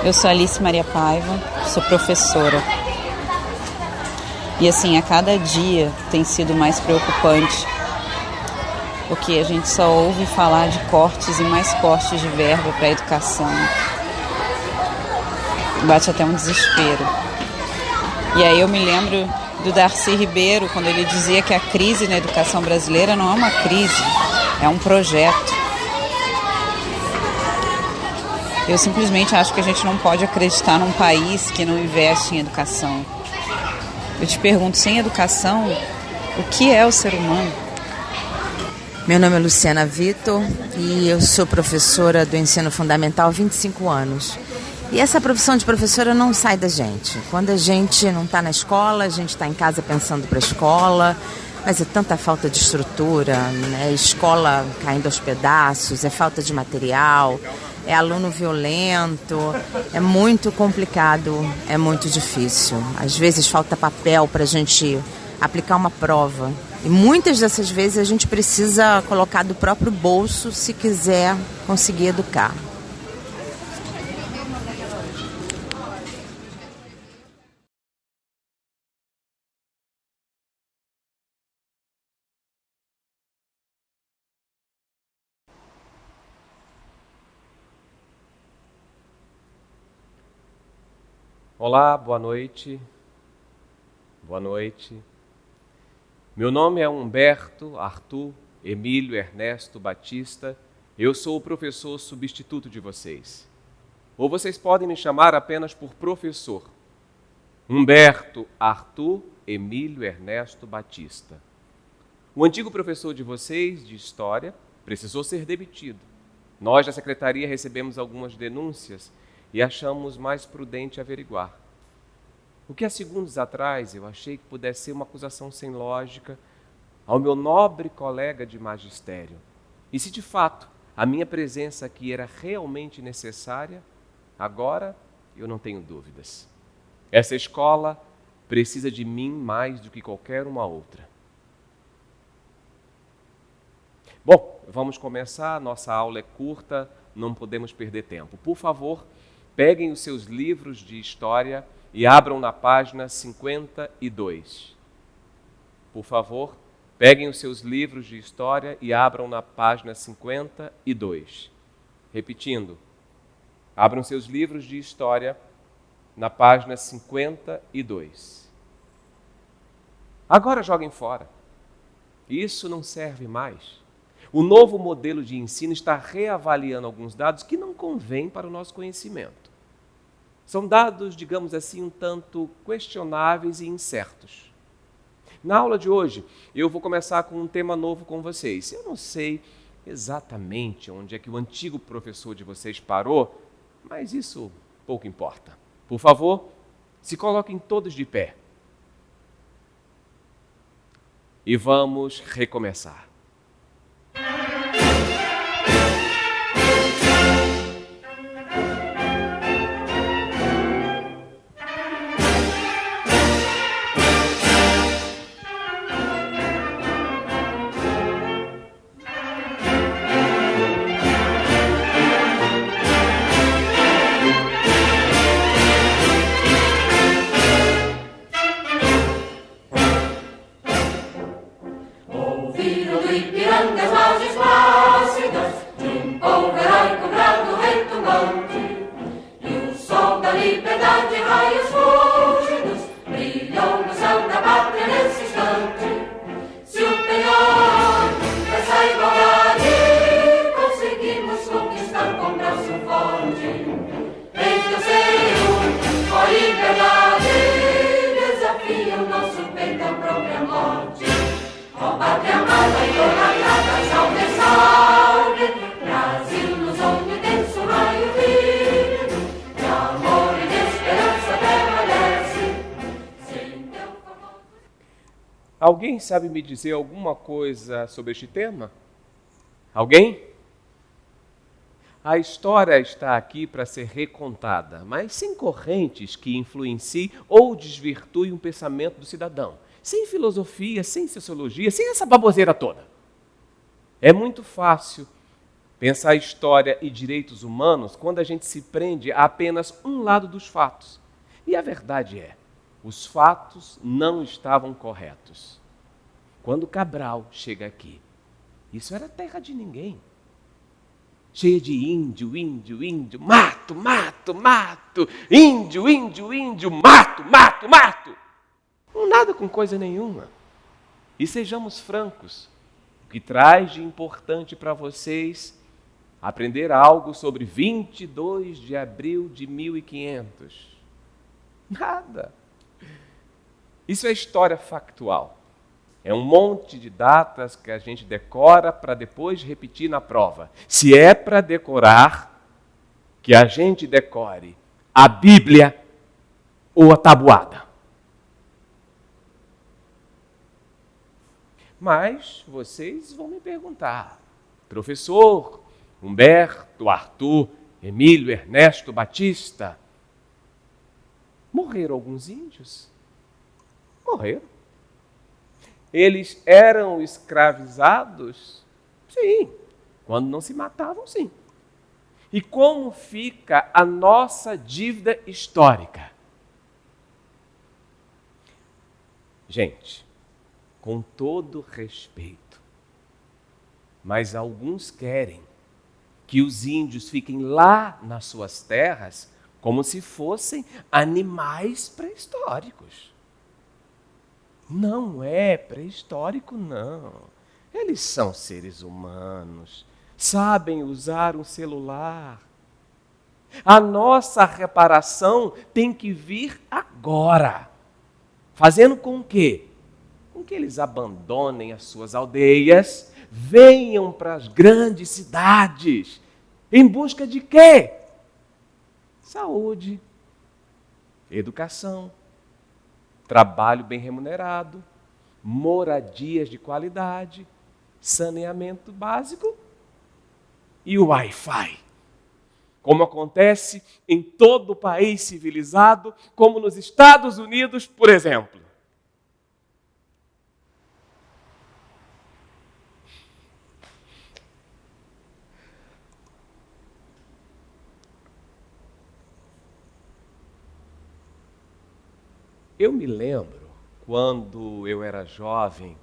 Eu sou Alice Maria Paiva, sou professora. E assim, a cada dia tem sido mais preocupante, porque a gente só ouve falar de cortes e mais cortes de verba para a educação. Bate até um desespero. E aí eu me lembro do Darcy Ribeiro, quando ele dizia que a crise na educação brasileira não é uma crise, é um projeto. Eu simplesmente acho que a gente não pode acreditar num país que não investe em educação. Eu te pergunto, sem educação, o que é o ser humano? Meu nome é Luciana Vitor e eu sou professora do ensino fundamental há 25 anos. E essa profissão de professora não sai da gente. Quando a gente não está na escola, a gente está em casa pensando para a escola, mas é tanta falta de estrutura, né? Escola caindo aos pedaços, é falta de material, é aluno violento, é muito complicado, é muito difícil. Às vezes falta papel para a gente aplicar uma prova. E muitas dessas vezes a gente precisa colocar do próprio bolso se quiser conseguir educar. Olá, boa noite. Boa noite. Meu nome é Humberto Arthur Emílio Ernesto Batista. Eu sou o professor substituto de vocês. Ou vocês podem me chamar apenas por professor. Humberto Arthur Emílio Ernesto Batista. O antigo professor de vocês, de História, precisou ser demitido. Nós, da secretaria, recebemos algumas denúncias e achamos mais prudente averiguar. O que há segundos atrás eu achei que pudesse ser uma acusação sem lógica ao meu nobre colega de magistério. E se de fato a minha presença aqui era realmente necessária, agora eu não tenho dúvidas. Essa escola precisa de mim mais do que qualquer uma outra. Bom, vamos começar. Nossa aula é curta, não podemos perder tempo. Por favor, peguem os seus livros de história e abram na página 52. Por favor, peguem os seus livros de história e abram na página 52. Repetindo, abram seus livros de história na página 52. Agora joguem fora. Isso não serve mais. O novo modelo de ensino está reavaliando alguns dados que não convêm para o nosso conhecimento. São dados, digamos assim, um tanto questionáveis e incertos. Na aula de hoje, eu vou começar com um tema novo com vocês. Eu não sei exatamente onde é que o antigo professor de vocês parou, mas isso pouco importa. Por favor, se coloquem todos de pé. E vamos recomeçar. Alguém sabe me dizer alguma coisa sobre este tema? Alguém? A história está aqui para ser recontada, mas sem correntes que influenciem ou desvirtuem o pensamento do cidadão. Sem filosofia, sem sociologia, sem essa baboseira toda. É muito fácil pensar história e direitos humanos quando a gente se prende a apenas um lado dos fatos. E a verdade é, os fatos não estavam corretos. Quando Cabral chega aqui, isso era terra de ninguém. Cheia de índio, índio, índio, mato, mato, mato, índio, índio, índio, mato, mato, mato. Nada com coisa nenhuma. E sejamos francos, o que traz de importante para vocês aprender algo sobre 22 de abril de 1500? Nada. Isso é história factual. É um monte de datas que a gente decora para depois repetir na prova. Se é para decorar, que a gente decore a Bíblia ou a tabuada. Mas vocês vão me perguntar, professor Humberto, Arthur, Emílio, Ernesto, Batista, morreram alguns índios? Morreram. Eles eram escravizados? Sim. Quando não se matavam, sim. E como fica a nossa dívida histórica? Gente, com todo respeito, mas alguns querem que os índios fiquem lá nas suas terras como se fossem animais pré-históricos. Não é pré-histórico, não. Eles são seres humanos, sabem usar um celular. A nossa reparação tem que vir agora. Fazendo com quê? Com que eles abandonem as suas aldeias, venham para as grandes cidades. Em busca de quê? Saúde, educação, trabalho bem remunerado, moradias de qualidade, saneamento básico e o Wi-Fi. Como acontece em todo o país civilizado, como nos Estados Unidos, por exemplo. Eu me lembro, quando eu era jovem,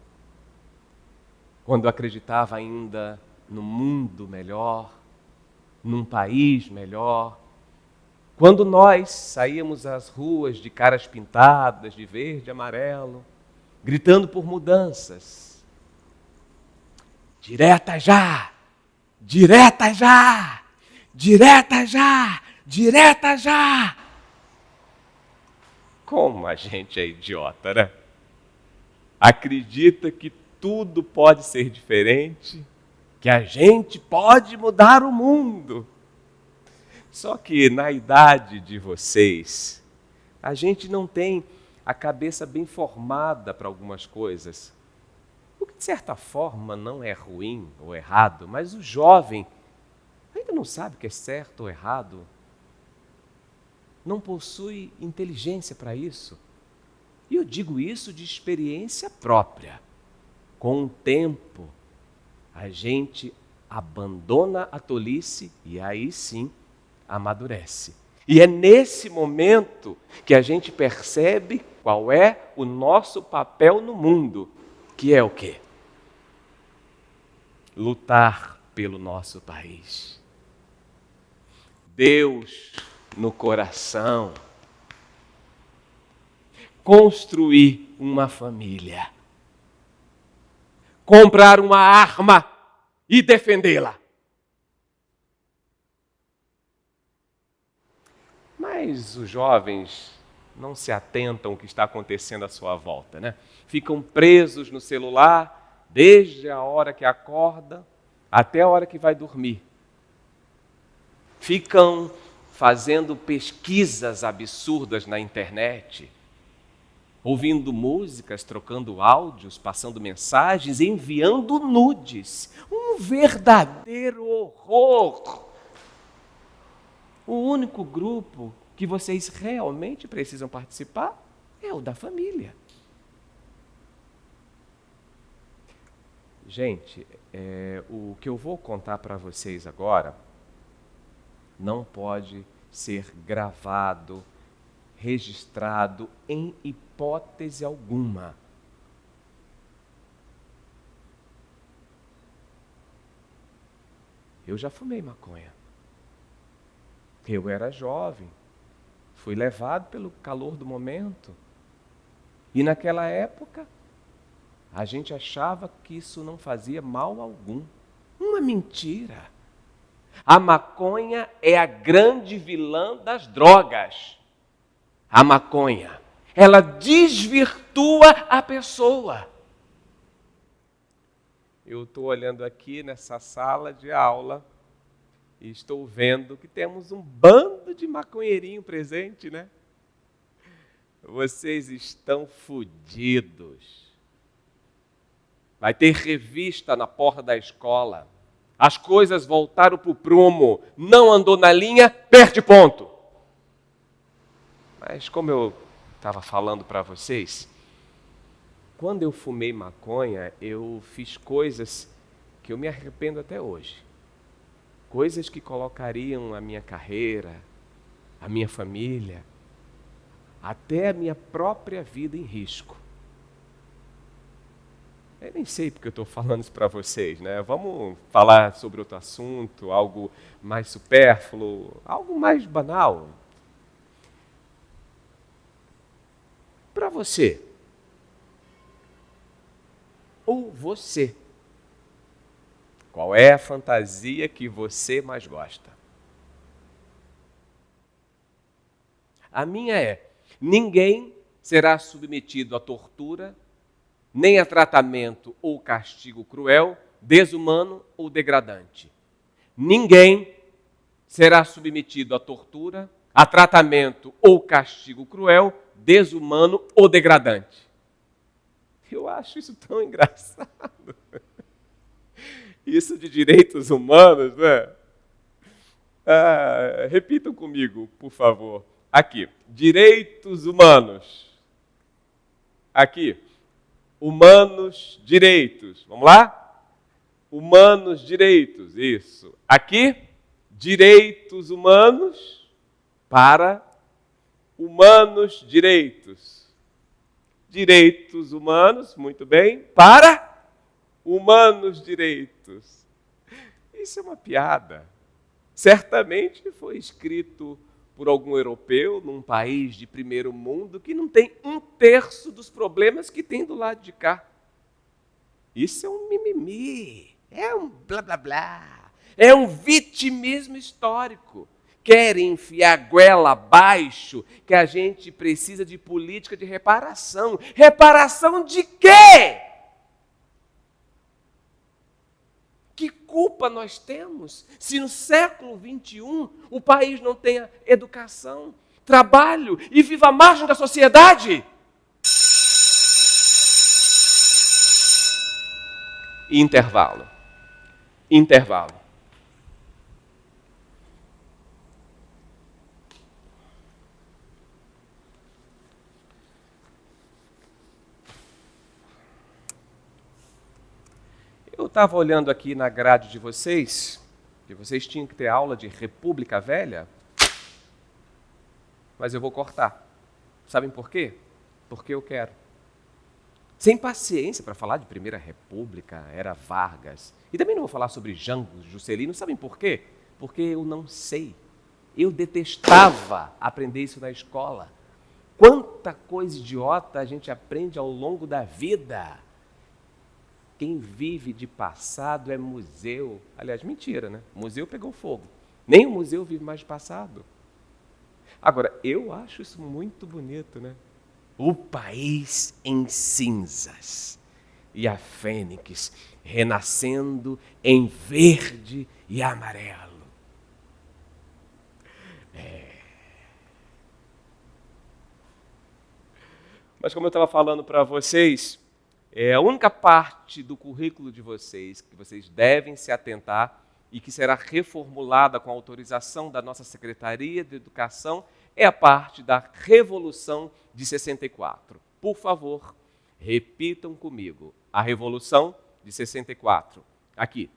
quando acreditava ainda no mundo melhor, num país melhor, quando nós saíamos às ruas de caras pintadas, de verde e amarelo, gritando por mudanças. Direta já! Direta já! Direta já! Direta já! Como a gente é idiota, né? Acredita que tudo pode ser diferente, que a gente pode mudar o mundo. Só que na idade de vocês, a gente não tem a cabeça bem formada para algumas coisas. O que de certa forma não é ruim ou errado, mas o jovem ainda não sabe o que é certo ou errado. Não possui inteligência para isso. E eu digo isso de experiência própria. Com o tempo, a gente abandona a tolice e aí sim amadurece. E é nesse momento que a gente percebe qual é o nosso papel no mundo, que é o quê? Lutar pelo nosso país. Deus no coração. Construir uma família. Comprar uma arma e defendê-la. Mas os jovens não se atentam ao que está acontecendo à sua volta, né? Ficam presos no celular desde a hora que acorda até a hora que vai dormir. Ficam fazendo pesquisas absurdas na internet, ouvindo músicas, trocando áudios, passando mensagens, enviando nudes. Um verdadeiro horror. O único grupo que vocês realmente precisam participar é o da família. Gente, o que eu vou contar para vocês agora não pode ser gravado, registrado em hipótese alguma. Eu já fumei maconha. Eu era jovem, fui levado pelo calor do momento. E naquela época, a gente achava que isso não fazia mal algum. Uma mentira. A maconha é a grande vilã das drogas. A maconha, ela desvirtua a pessoa. Eu estou olhando aqui nessa sala de aula e estou vendo que temos um bando de maconheirinho presente, né? Vocês estão fodidos. Vai ter revista na porta da escola. As coisas voltaram para o prumo. Não andou na linha, perde ponto. Mas como eu estava falando para vocês, quando eu fumei maconha, eu fiz coisas que eu me arrependo até hoje. Coisas que colocariam a minha carreira, a minha família, até a minha própria vida em risco. Eu nem sei porque eu estou falando isso para vocês, né? Vamos falar sobre outro assunto, algo mais supérfluo, algo mais banal. Para você, ou você, qual é a fantasia que você mais gosta? A minha é: ninguém será submetido a tortura, nem a tratamento ou castigo cruel, desumano ou degradante. Ninguém será submetido a tortura, a tratamento ou castigo cruel, desumano ou degradante. Eu acho isso tão engraçado. Isso de direitos humanos, né? Repitam comigo, por favor. Aqui, direitos humanos. Aqui, humanos, direitos. Vamos lá? Humanos, direitos. Isso. Aqui, direitos humanos para humanos, direitos. Direitos humanos, muito bem, para humanos, direitos. Isso é uma piada. Certamente foi escrito por algum europeu num país de primeiro mundo que não tem 1/3 dos problemas que tem do lado de cá. Isso é um mimimi, é um blá blá blá, é um vitimismo histórico. Querem enfiar a goela abaixo que a gente precisa de política de reparação. Reparação de quê? Que culpa nós temos se no século XXI o país não tenha educação, trabalho e viva à margem da sociedade? Intervalo. Intervalo. Eu estava olhando aqui na grade de vocês, que vocês tinham que ter aula de República Velha, mas eu vou cortar. Sabem por quê? Porque eu quero. Sem paciência para falar de Primeira República, era Vargas. E também não vou falar sobre Jango Juscelino. Sabem por quê? Porque eu não sei. Eu detestava aprender isso na escola. Quanta coisa idiota a gente aprende ao longo da vida. Quem vive de passado é museu. Aliás, mentira, né? O museu pegou fogo. Nem o museu vive mais de passado. Agora, eu acho isso muito bonito, né? O país em cinzas e a fênix renascendo em verde e amarelo. Mas como eu estava falando para vocês, a única parte do currículo de vocês que vocês devem se atentar e que será reformulada com a autorização da nossa Secretaria de Educação é a parte da Revolução de 64. Por favor, repitam comigo. A Revolução de 64. aqui.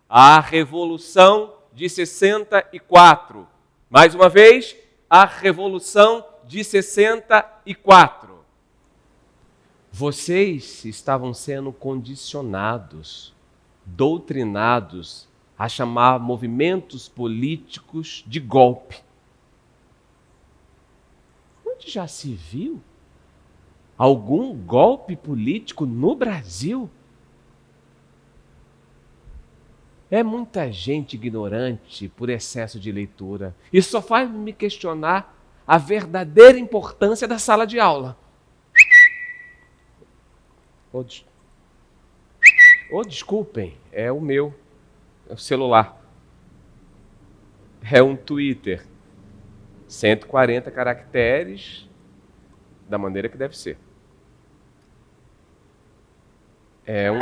A Revolução de 64. Mais uma vez, a Revolução de 64. Vocês estavam sendo condicionados, doutrinados a chamar movimentos políticos de golpe. Onde já se viu algum golpe político no Brasil? É muita gente ignorante por excesso de leitura. Isso só faz me questionar a verdadeira importância da sala de aula. Desculpem, é o meu celular. É um Twitter. 140 caracteres, da maneira que deve ser. É um...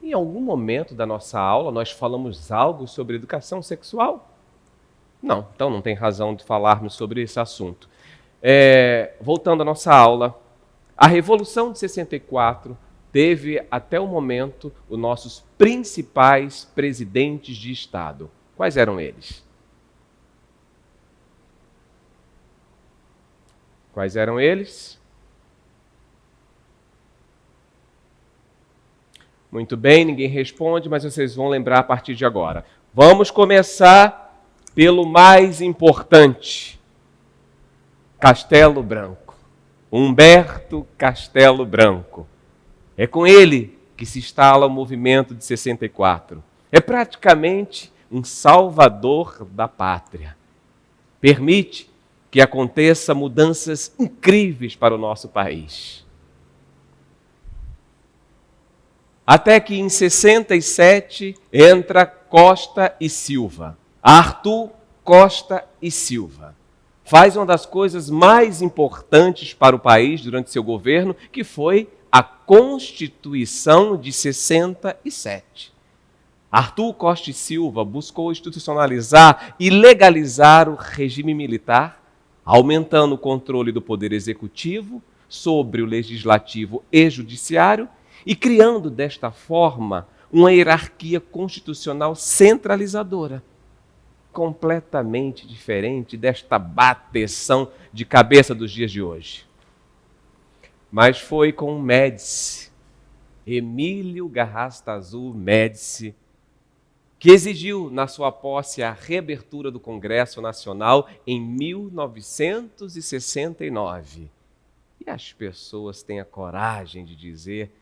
Em algum momento da nossa aula, nós falamos algo sobre educação sexual? Não, então não tem razão de falarmos sobre esse assunto. Voltando à nossa aula, a Revolução de 64 teve até o momento os nossos principais presidentes de Estado. Quais eram eles? Quais eram eles? Muito bem, ninguém responde, mas vocês vão lembrar a partir de agora. Vamos começar pelo mais importante. Castelo Branco. Humberto Castelo Branco. É com ele que se instala o movimento de 64. É praticamente um salvador da pátria. Permite que aconteçam mudanças incríveis para o nosso país. Até que em 67 entra Costa e Silva. Arthur Costa e Silva faz uma das coisas mais importantes para o país durante seu governo, que foi a Constituição de 67. Arthur Costa e Silva buscou institucionalizar e legalizar o regime militar, aumentando o controle do poder executivo sobre o legislativo e judiciário e criando desta forma uma hierarquia constitucional centralizadora, completamente diferente desta bateção de cabeça dos dias de hoje. Mas foi com o Médici, Emílio Garrastazu Médici, que exigiu na sua posse a reabertura do Congresso Nacional em 1969. E as pessoas têm a coragem de dizer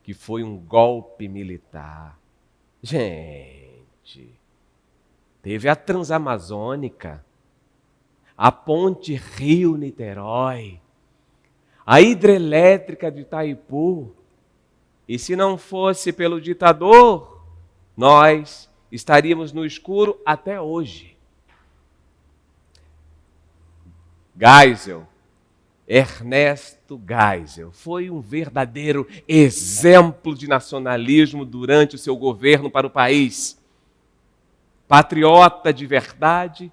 que foi um golpe militar. Gente, teve a Transamazônica, a Ponte Rio-Niterói, a hidrelétrica de Itaipu. E se não fosse pelo ditador, nós estaríamos no escuro até hoje. Geisel, Ernesto Geisel, foi um verdadeiro exemplo de nacionalismo durante o seu governo para o país. Patriota de verdade,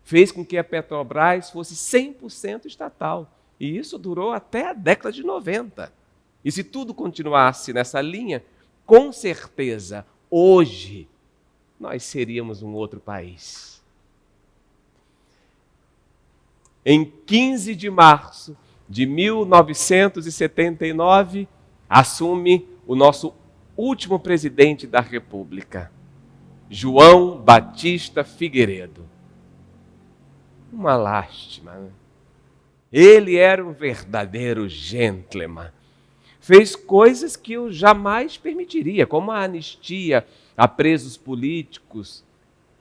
fez com que a Petrobras fosse 100% estatal. E isso durou até a década de 90. E se tudo continuasse nessa linha, com certeza, hoje, nós seríamos um outro país. Em 15 de março de 1979, assume o nosso último presidente da República, João Batista Figueiredo. Uma lástima, né? Ele era um verdadeiro gentleman. Fez coisas que eu jamais permitiria, como a anistia a presos políticos,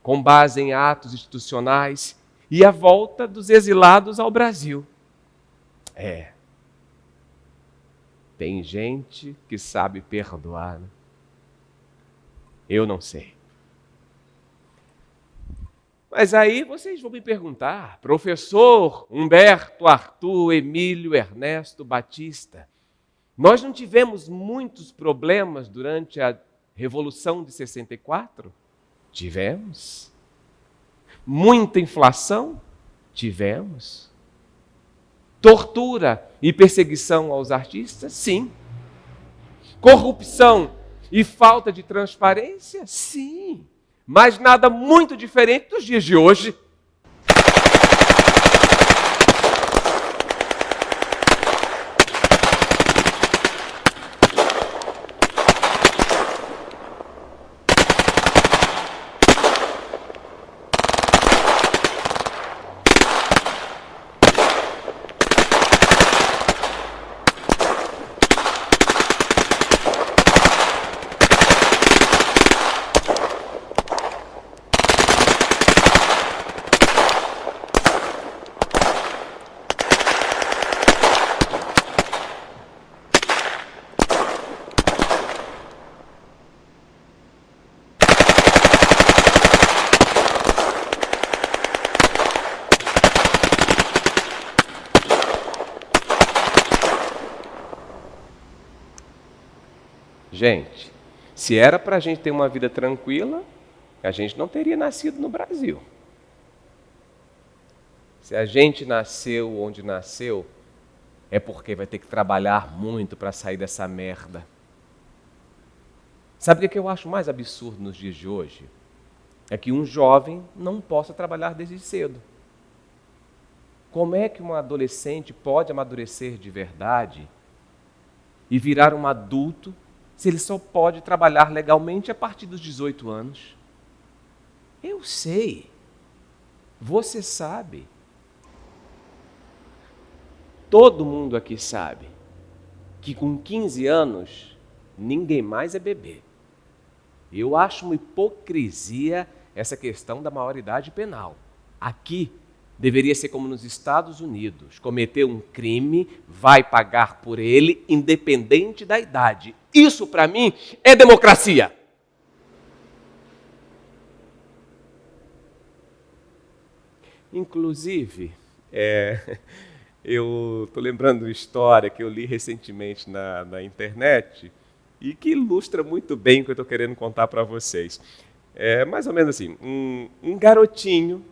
com base em atos institucionais, e a volta dos exilados ao Brasil. Tem gente que sabe perdoar, né? Eu não sei. Mas aí vocês vão me perguntar, professor Humberto, Arthur, Emílio, Ernesto, Batista, nós não tivemos muitos problemas durante a Revolução de 64? Tivemos. Muita inflação? Tivemos. Tortura e perseguição aos artistas? Sim. Corrupção e falta de transparência? Sim. Mas nada muito diferente dos dias de hoje. Gente, se era para a gente ter uma vida tranquila, a gente não teria nascido no Brasil. Se a gente nasceu onde nasceu, é porque vai ter que trabalhar muito para sair dessa merda. Sabe o que eu acho mais absurdo nos dias de hoje? É que um jovem não possa trabalhar desde cedo. Como é que um adolescente pode amadurecer de verdade e virar um adulto se ele só pode trabalhar legalmente a partir dos 18 anos? Eu sei. Você sabe. Todo mundo aqui sabe que com 15 anos ninguém mais é bebê. Eu acho uma hipocrisia essa questão da maioridade penal. Aqui deveria ser como nos Estados Unidos. Cometeu um crime, vai pagar por ele, independente da idade. Isso, para mim, é democracia. Inclusive, eu estou lembrando uma história que eu li recentemente na internet e que ilustra muito bem o que eu estou querendo contar para vocês. É mais ou menos assim, um garotinho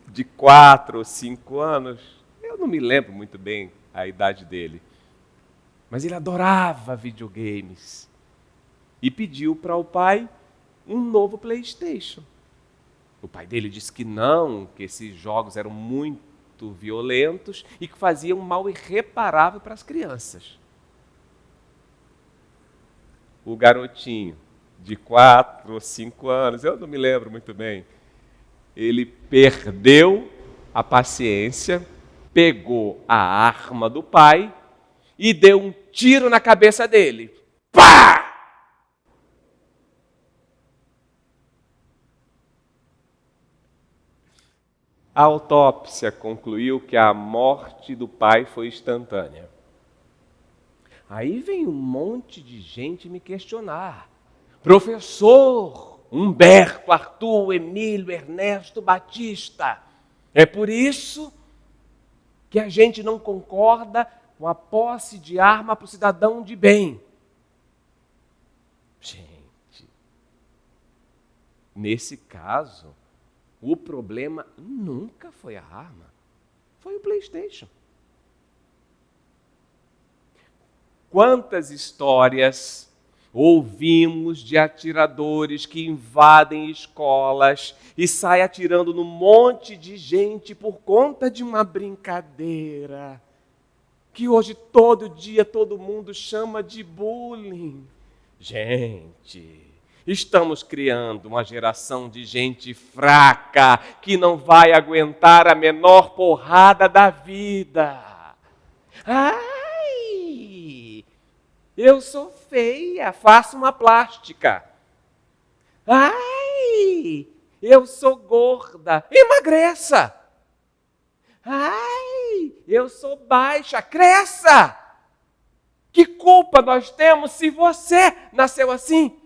de 4 ou 5 anos, eu não me lembro muito bem a idade dele, mas ele adorava videogames e pediu para o pai um novo PlayStation. O pai dele disse que não, que esses jogos eram muito violentos e que faziam um mal irreparável para as crianças. O garotinho de 4 ou 5 anos, eu não me lembro muito bem, ele perdeu a paciência, pegou a arma do pai e deu um tiro na cabeça dele. Pá! A autópsia concluiu que a morte do pai foi instantânea. Aí vem um monte de gente me questionar. Professor Humberto, Arthur, Emílio, Ernesto, Batista, é por isso que a gente não concorda com a posse de arma para o cidadão de bem. Gente, nesse caso, o problema nunca foi a arma, foi o PlayStation. Quantas histórias ouvimos de atiradores que invadem escolas e saem atirando num monte de gente por conta de uma brincadeira, que hoje todo dia todo mundo chama de bullying. Gente, estamos criando uma geração de gente fraca que não vai aguentar a menor porrada da vida. Eu sou feia, faço uma plástica. Ai, eu sou gorda, emagreça. Ai, eu sou baixa, cresça. Que culpa nós temos se você nasceu assim?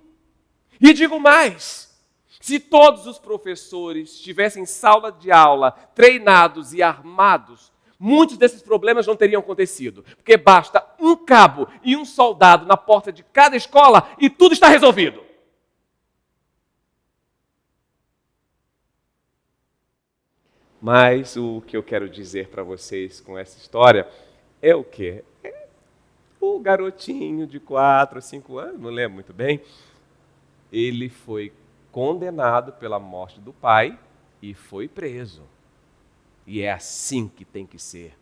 E digo mais, se todos os professores estivessem em sala de aula, treinados e armados, muitos desses problemas não teriam acontecido, porque basta um cabo e um soldado na porta de cada escola e tudo está resolvido. Mas o que eu quero dizer para vocês com essa história é o quê? É o garotinho de 4, 5 anos, não lembro muito bem, ele foi condenado pela morte do pai e foi preso. E é assim que tem que ser.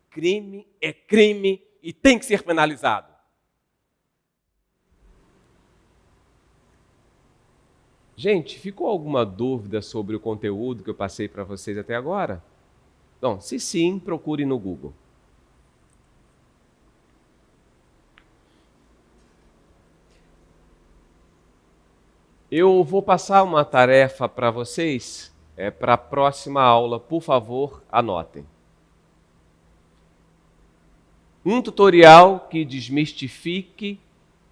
Crime é crime e tem que ser penalizado. Gente, ficou alguma dúvida sobre o conteúdo que eu passei para vocês até agora? Bom, se sim, procure no Google. Eu vou passar uma tarefa para vocês, para a próxima aula. Por favor, anotem. Um tutorial que desmistifique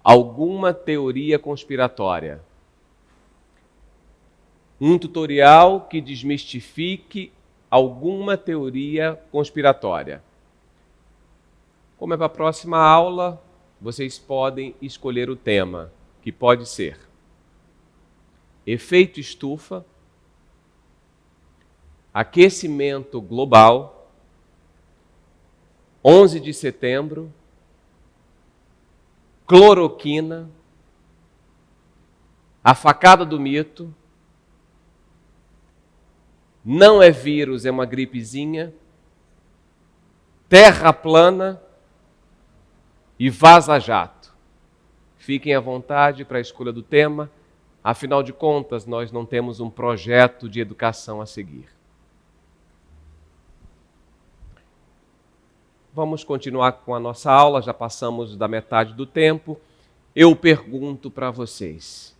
alguma teoria conspiratória. Um tutorial que desmistifique alguma teoria conspiratória. Como é para a próxima aula, vocês podem escolher o tema, que pode ser efeito estufa, aquecimento global, 11 de setembro, cloroquina, a facada do mito, não é vírus, é uma gripezinha, terra plana e vaza-jato. Fiquem à vontade para a escolha do tema. Afinal de contas, nós não temos um projeto de educação a seguir. Vamos continuar com a nossa aula, já passamos da metade do tempo. Eu pergunto para vocês,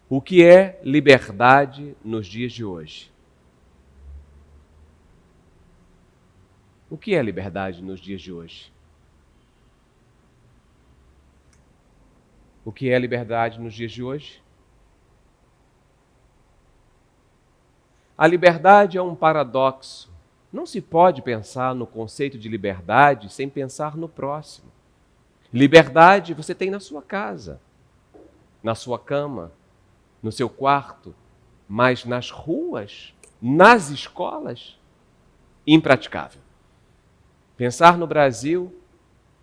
o que é liberdade nos dias de hoje? O que é liberdade nos dias de hoje? O que é liberdade nos dias de hoje? A liberdade é um paradoxo. Não se pode pensar no conceito de liberdade sem pensar no próximo. Liberdade você tem na sua casa, na sua cama, no seu quarto, mas nas ruas, nas escolas, impraticável. Pensar no Brasil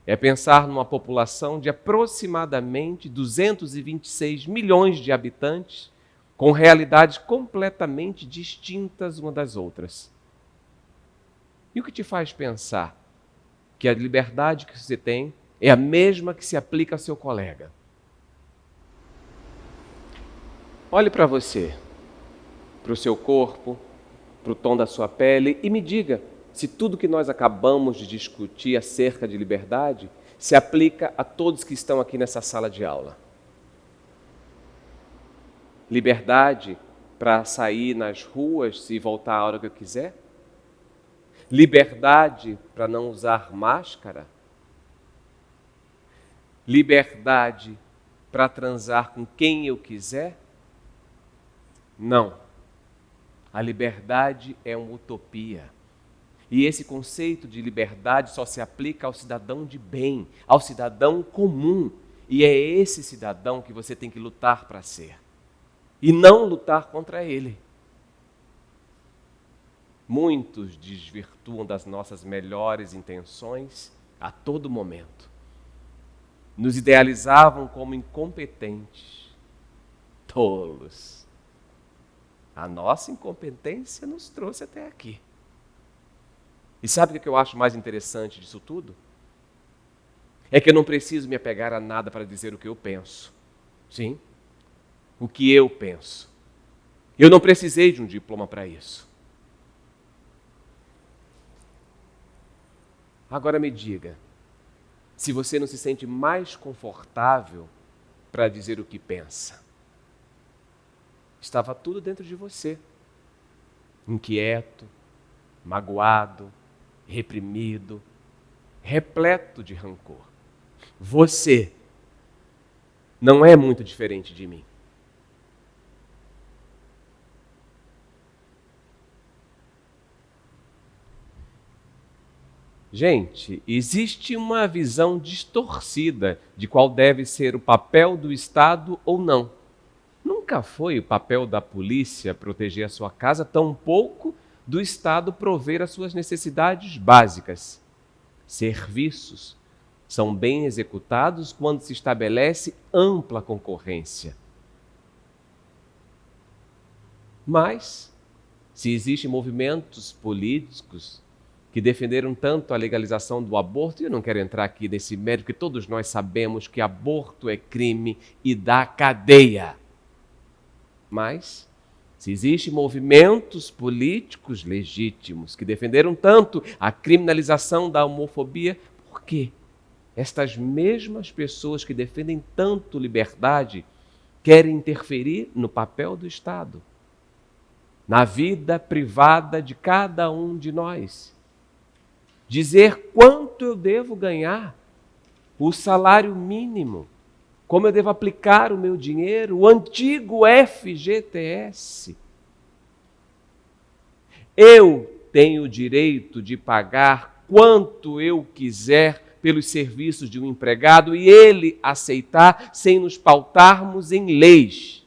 é pensar numa população de aproximadamente 226 milhões de habitantes, com realidades completamente distintas umas das outras. E o que te faz pensar que a liberdade que você tem é a mesma que se aplica ao seu colega? Olhe para você, para o seu corpo, para o tom da sua pele e me diga se tudo que nós acabamos de discutir acerca de liberdade se aplica a todos que estão aqui nessa sala de aula. Liberdade para sair nas ruas e voltar a hora que eu quiser? Liberdade para não usar máscara? Liberdade para transar com quem eu quiser? Não. A liberdade é uma utopia. E esse conceito de liberdade só se aplica ao cidadão de bem, ao cidadão comum. E é esse cidadão que você tem que lutar para ser. E não lutar contra ele. Muitos desvirtuam das nossas melhores intenções a todo momento. Nos idealizavam como incompetentes, tolos. A nossa incompetência nos trouxe até aqui. E sabe o que eu acho mais interessante disso tudo? É que eu não preciso me apegar a nada para dizer o que eu penso. Sim, o que eu penso. Eu não precisei de um diploma para isso. Agora me diga, se você não se sente mais confortável para dizer o que pensa. Estava tudo dentro de você. Inquieto, magoado, reprimido, repleto de rancor. Você não é muito diferente de mim. Gente, existe uma visão distorcida de qual deve ser o papel do Estado ou não. Nunca foi o papel da polícia proteger a sua casa, tampouco do Estado prover as suas necessidades básicas. Serviços são bem executados quando se estabelece ampla concorrência. Mas, se existem movimentos políticos que defenderam tanto a legalização do aborto, e eu não quero entrar aqui nesse mérito, porque todos nós sabemos que aborto é crime e dá cadeia. Mas, se existem movimentos políticos legítimos que defenderam tanto a criminalização da homofobia, por quê? Estas mesmas pessoas que defendem tanto liberdade querem interferir no papel do Estado, na vida privada de cada um de nós. Dizer quanto eu devo ganhar, o salário mínimo, como eu devo aplicar o meu dinheiro, o antigo FGTS. Eu tenho o direito de pagar quanto eu quiser pelos serviços de um empregado e ele aceitar sem nos pautarmos em leis.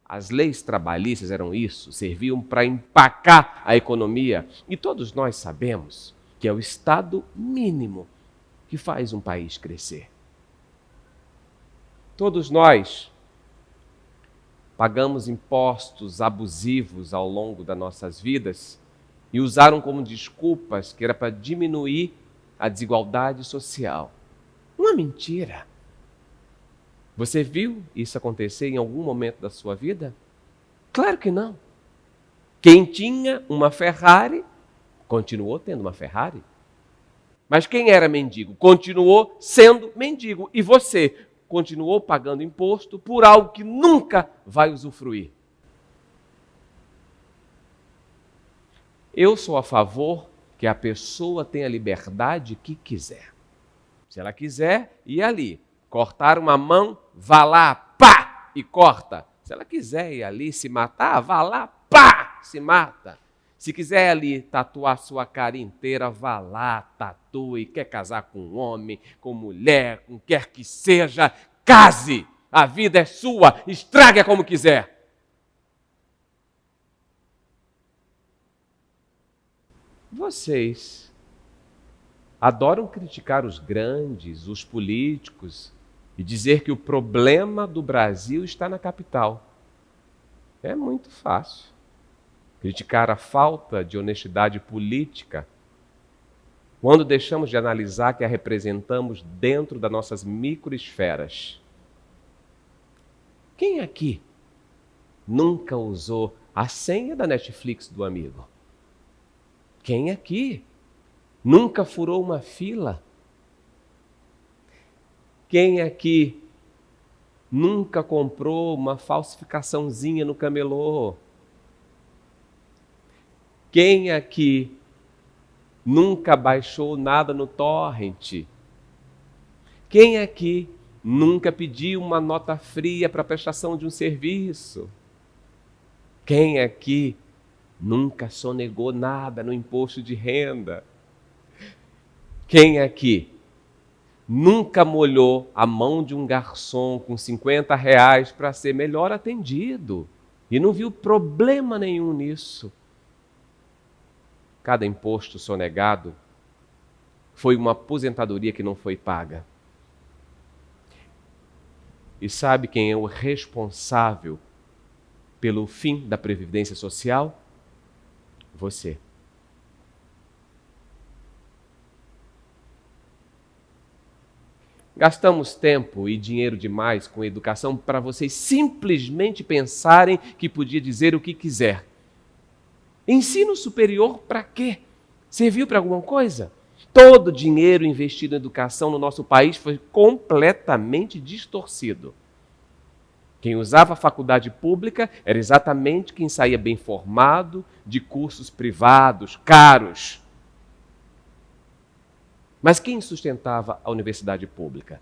As leis trabalhistas eram isso, serviam para empacar a economia. E todos nós sabemos que é o estado mínimo que faz um país crescer. Todos nós pagamos impostos abusivos ao longo das nossas vidas e usaram como desculpas que era para diminuir a desigualdade social. Uma mentira. Você viu isso acontecer em algum momento da sua vida? Claro que não. Quem tinha uma Ferrari, continuou tendo uma Ferrari. Mas quem era mendigo, continuou sendo mendigo. E você continuou pagando imposto por algo que nunca vai usufruir. Eu sou a favor que a pessoa tenha a liberdade que quiser. Se ela quiser, ir ali, cortar uma mão, vá lá, pá, e corta. Se ela quiser ir ali se matar, vá lá, pá, se mata. Se quiser ali tatuar sua cara inteira, vá lá, tatue. Quer casar com um homem, com mulher, com quer que seja, case. A vida é sua, estrague-a como quiser. Vocês adoram criticar os grandes, os políticos, e dizer que o problema do Brasil está na capital. É muito fácil. Criticar a falta de honestidade política quando deixamos de analisar que a representamos dentro das nossas microesferas. Quem aqui nunca usou a senha da Netflix do amigo? Quem aqui nunca furou uma fila? Quem aqui nunca comprou uma falsificaçãozinha no camelô? Quem aqui nunca baixou nada no torrent? Quem aqui nunca pediu uma nota fria para a prestação de um serviço? Quem aqui nunca sonegou nada no imposto de renda? Quem aqui nunca molhou a mão de um garçom com R$50 para ser melhor atendido e não viu problema nenhum nisso? Cada imposto sonegado foi uma aposentadoria que não foi paga. E sabe quem é o responsável pelo fim da Previdência Social? Você. Gastamos tempo e dinheiro demais com educação para vocês simplesmente pensarem que podia dizer o que quiser. Ensino superior para quê? Serviu para alguma coisa? Todo o dinheiro investido em educação no nosso país foi completamente distorcido. Quem usava a faculdade pública era exatamente quem saía bem formado de cursos privados, caros. Mas quem sustentava a universidade pública?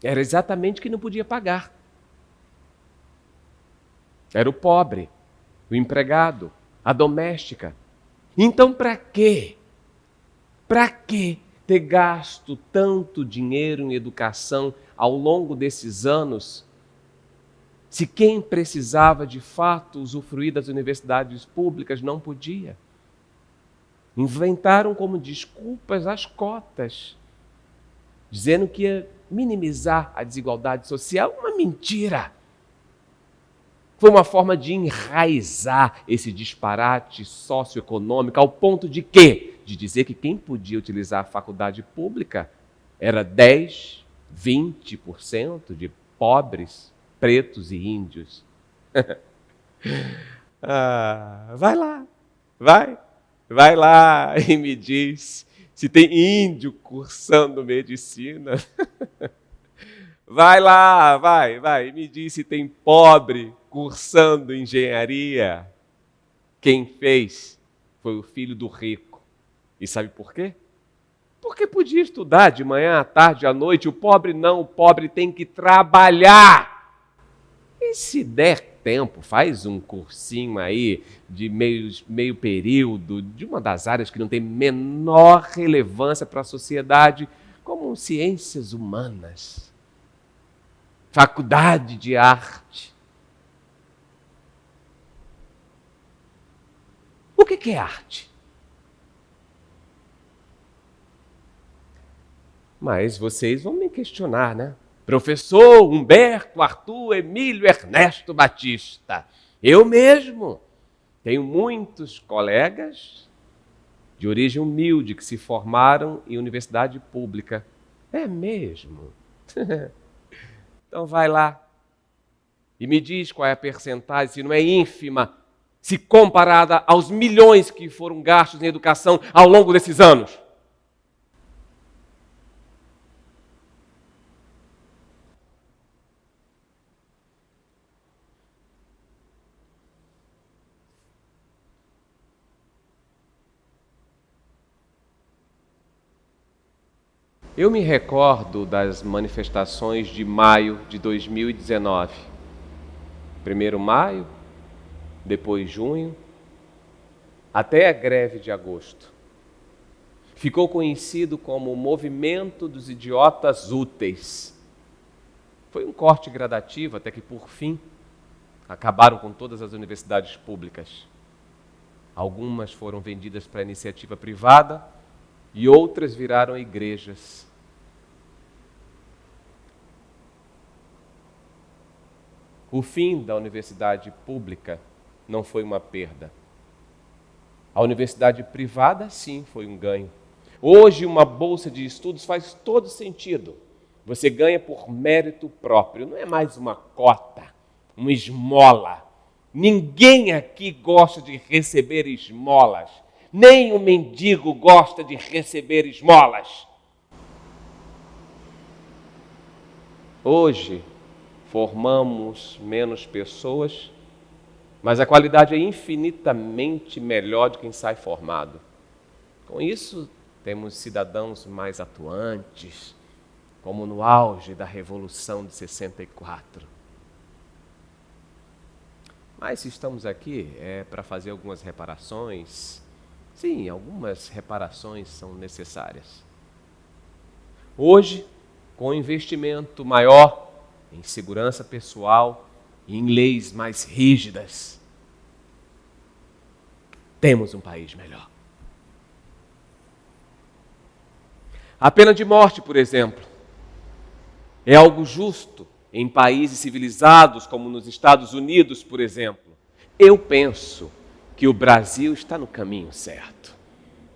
Era exatamente quem não podia pagar. Era o pobre, o empregado, a doméstica. Então, para quê? Para que ter gasto tanto dinheiro em educação ao longo desses anos Se quem precisava de fato usufruir das universidades públicas não podia. Inventaram como desculpas as cotas, dizendo que ia minimizar a desigualdade social. Uma mentira! Foi uma forma de enraizar esse disparate socioeconômico ao ponto de quê? De dizer que quem podia utilizar a faculdade pública era 10, 20% de pobres, pretos e índios. Vai lá e me diz se tem índio cursando medicina. Vai lá, vai, me diz se tem pobre cursando engenharia. Quem fez foi o filho do rico. E sabe por quê? Porque podia estudar de manhã, à tarde, à noite. O pobre não, o pobre tem que trabalhar. E se der tempo, faz um cursinho aí de meio período, de uma das áreas que não tem menor relevância para a sociedade, como ciências humanas, faculdade de arte. O que é arte? Mas vocês vão me questionar, né? Professor Humberto Arthur Emílio Ernesto Batista. Eu mesmo tenho muitos colegas de origem humilde que se formaram em universidade pública. É mesmo? Então vai lá e me diz qual é a percentagem, se não é ínfima, se comparada aos milhões que foram gastos em educação ao longo desses anos. Eu me recordo das manifestações de maio de 2019. Primeiro maio, depois junho, até a greve de agosto. Ficou conhecido como o Movimento dos Idiotas Úteis. Foi um corte gradativo até que, por fim, acabaram com todas as universidades públicas. Algumas foram vendidas para a iniciativa privada e outras viraram igrejas. O fim da universidade pública não foi uma perda. A universidade privada, sim, foi um ganho. Hoje, uma bolsa de estudos faz todo sentido. Você ganha por mérito próprio, não é mais uma cota, uma esmola. Ninguém aqui gosta de receber esmolas. Nem o mendigo gosta de receber esmolas. Hoje, formamos menos pessoas, mas a qualidade é infinitamente melhor de quem sai formado. Com isso, temos cidadãos mais atuantes, como no auge da Revolução de 64. Mas se estamos aqui é para fazer algumas reparações. Sim, algumas reparações são necessárias. Hoje, com investimento maior em segurança pessoal e em leis mais rígidas, temos um país melhor. A pena de morte, por exemplo, é algo justo em países civilizados como nos Estados Unidos, por exemplo. Eu penso que o Brasil está no caminho certo.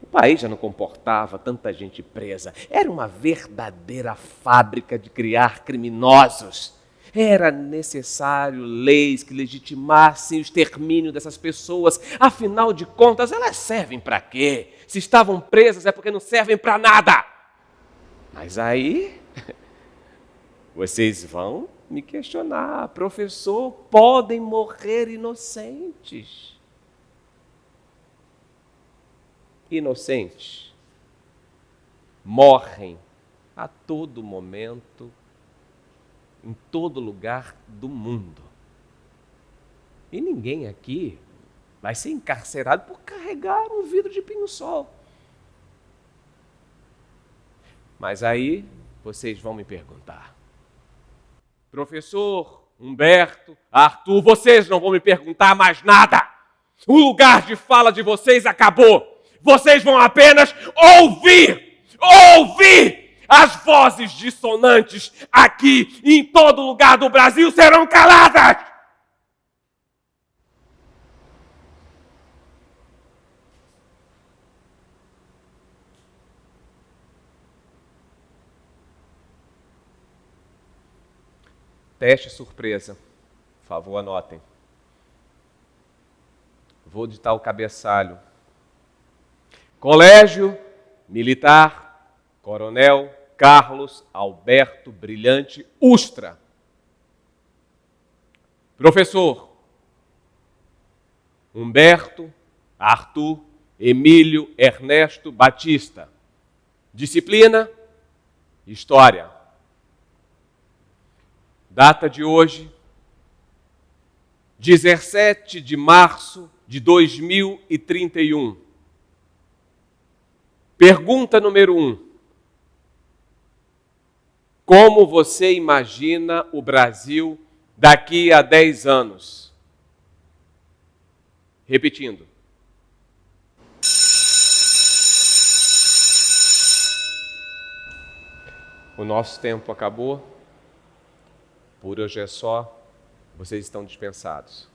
O país já não comportava tanta gente presa. Era uma verdadeira fábrica de criar criminosos. Era necessário leis que legitimassem o extermínio dessas pessoas. Afinal de contas, elas servem para quê? Se estavam presas é porque não servem para nada. Mas aí, vocês vão me questionar. Professor, podem morrer inocentes. Inocentes morrem a todo momento, em todo lugar do mundo. E ninguém aqui vai ser encarcerado por carregar um vidro de pinho-sol. Mas aí vocês vão me perguntar: professor Humberto, Arthur, vocês não vão me perguntar mais nada. O lugar de fala de vocês acabou. Vocês vão apenas ouvir! As vozes dissonantes aqui e em todo lugar do Brasil serão caladas! Teste surpresa. Por favor, anotem. Vou ditar o cabeçalho. Colégio Militar Coronel Carlos Alberto Brilhante Ustra. Professor Humberto Arthur Emílio Ernesto Batista. Disciplina História. Data de hoje, 17 de março de 2031. Pergunta número 1. Como você imagina o Brasil daqui a 10 anos? Repetindo. O nosso tempo acabou. Por hoje é só. Vocês estão dispensados.